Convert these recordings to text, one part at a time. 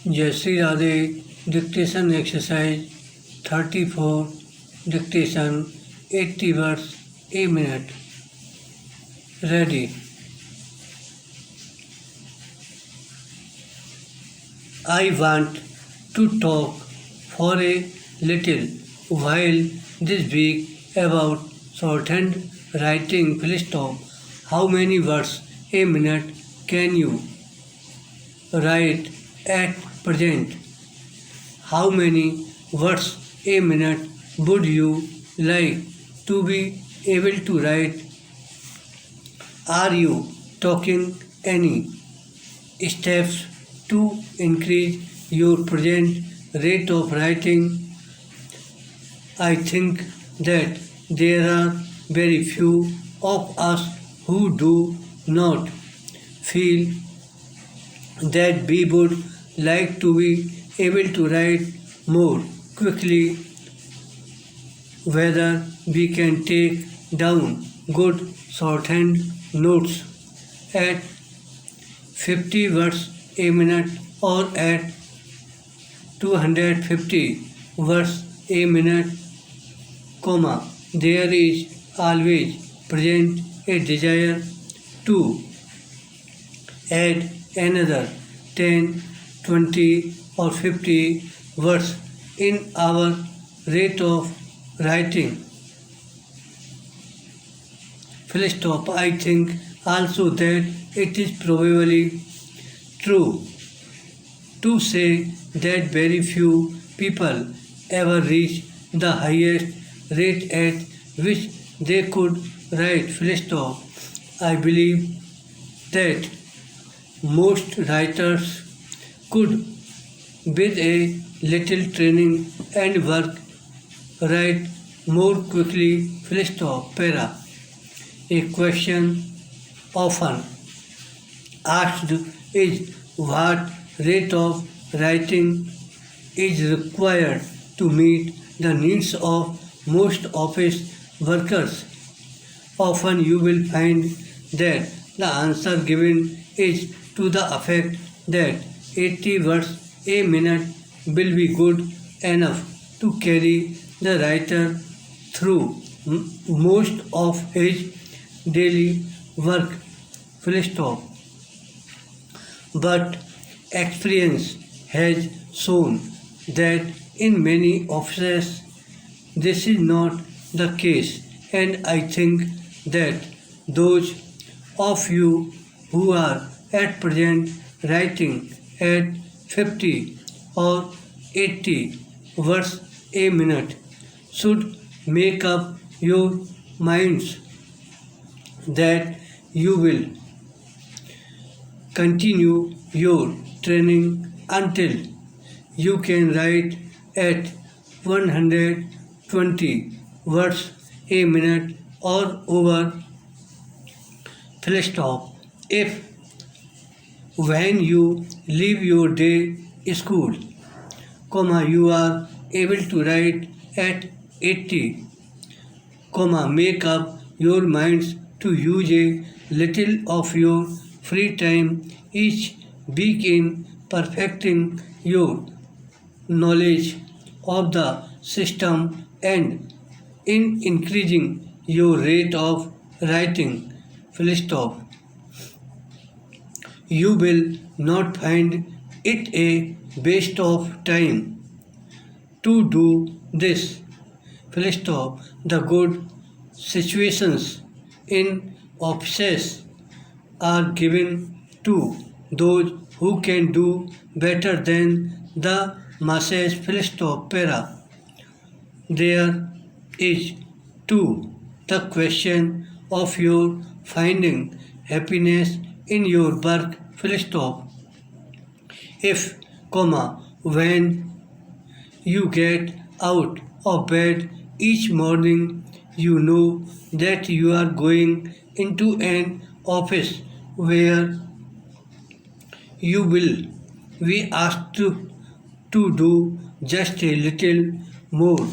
Jai Shri Radhe dictation exercise 34 dictation 80 words a minute. Ready. I want to talk for a little while this week about shorthand writing. Full stop. How many words a minute can you write at present? How many words a minute would you like to be able to write? Are you taking any steps to increase your present rate of writing? I think that there are very few of us who do not feel that we would like to be able to write more quickly. Whether we can take down good shorthand notes at 50 words a minute or at 250 words a minute, there is always present a desire to add another 10, 20 or 50 words in our rate of writing. Full stop. I think also that it is probably true to say that very few people ever reach the highest rate at which they could write. Full stop. I believe that most writers could, with a little training and work, write more quickly. Full stop. Para. A question often asked is what rate of writing is required to meet the needs of most office workers. Often you will find that the answer given is to the effect that 80 words a minute will be good enough to carry the writer through most of his daily work. Full stop. But experience has shown that in many offices this is not the case, and I think that those of you who are at present writing at 50 or 80 words a minute should make up your minds that you will continue your training until you can write at 120 words a minute or over. Full stop. If when you leave your day school, you are able to write at 80, make up your minds to use a little of your free time each week in perfecting your knowledge of the system and in increasing your rate of writing. Full stop. You will not find it a waste of time to do this. Full stop. The good situations in offices are given to those who can do better than the masses. Full stop. Para. There is too the question of your finding happiness in your work. Full stop. If, when you get out of bed each morning, you know that you are going into an office where you will be asked to do just a little more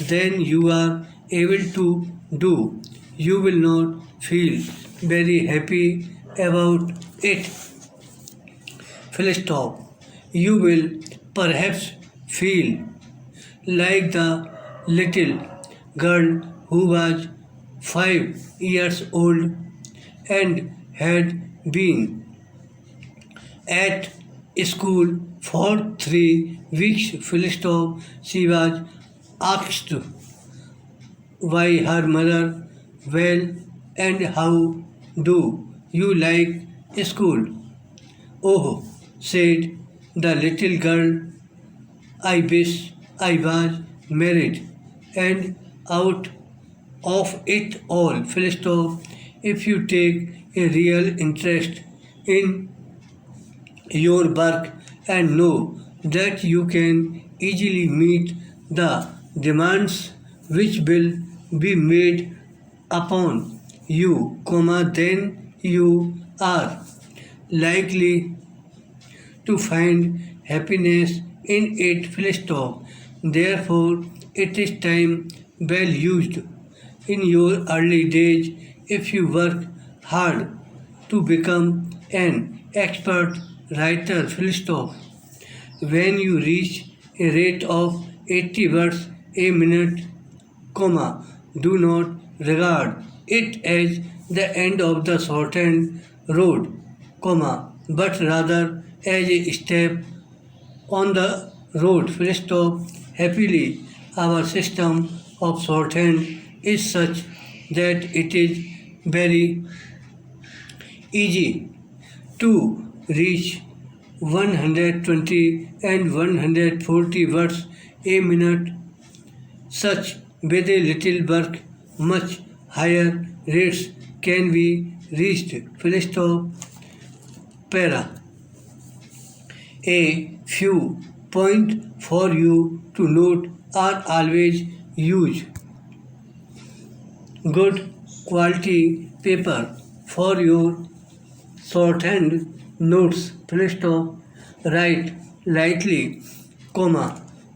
than you are able to do. You will not feel very happy about it. Full stop. You will perhaps feel like the little girl who was 5 years old and had been at school for 3 weeks. Full stop. She was asked by her mother, "Well, and how do you like school?" "Oh," said the little girl, "I wish I was married and out of it all." Full stop. If you take a real interest in your work and know that you can easily meet the demands which will be made upon you, then you are likely to find happiness in it. Full stop. Therefore, it is time well used in your early days if you work hard to become an expert writer. Full stop. When you reach a rate of 80 words a minute, do not regard it as the end of the shortened road, but rather as a step on the road. Full stop. Happily, our system of shorthand is such that it is very easy to reach 120 and 140 words a minute. Such with a little work, much higher rates can be reached. Full stop. Para. A few points for you to note are always use good quality paper for your shorthand notes. Full stop. Write lightly,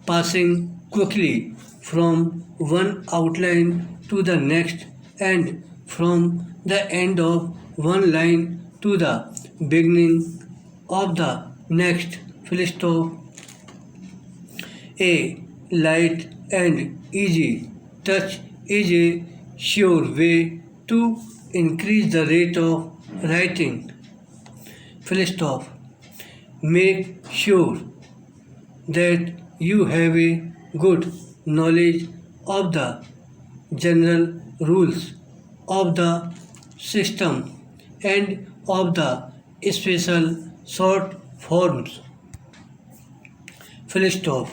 passing quickly from one outline to the next and from the end of one line to the beginning of the next. Full stop. A light and easy touch is a sure way to increase the rate of writing. Full stop. Make sure that you have a good knowledge of the general rules of the system and of the special short forms. Full stop.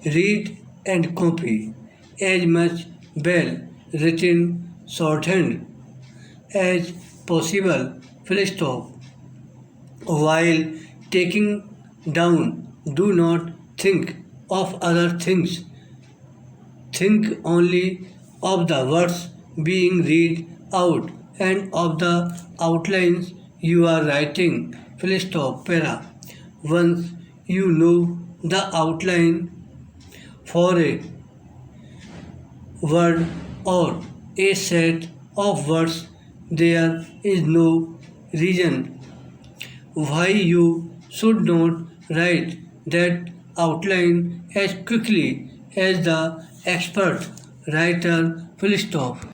Read and copy as much well written shorthand as possible. Full stop. While taking down, do not think of other things. Think only of the words being read out and of the outlines you are writing. Full stop. Para. Once you know the outline for a word or a set of words, there is no reason why you should not write that outline as quickly as the expert writer. Full stop.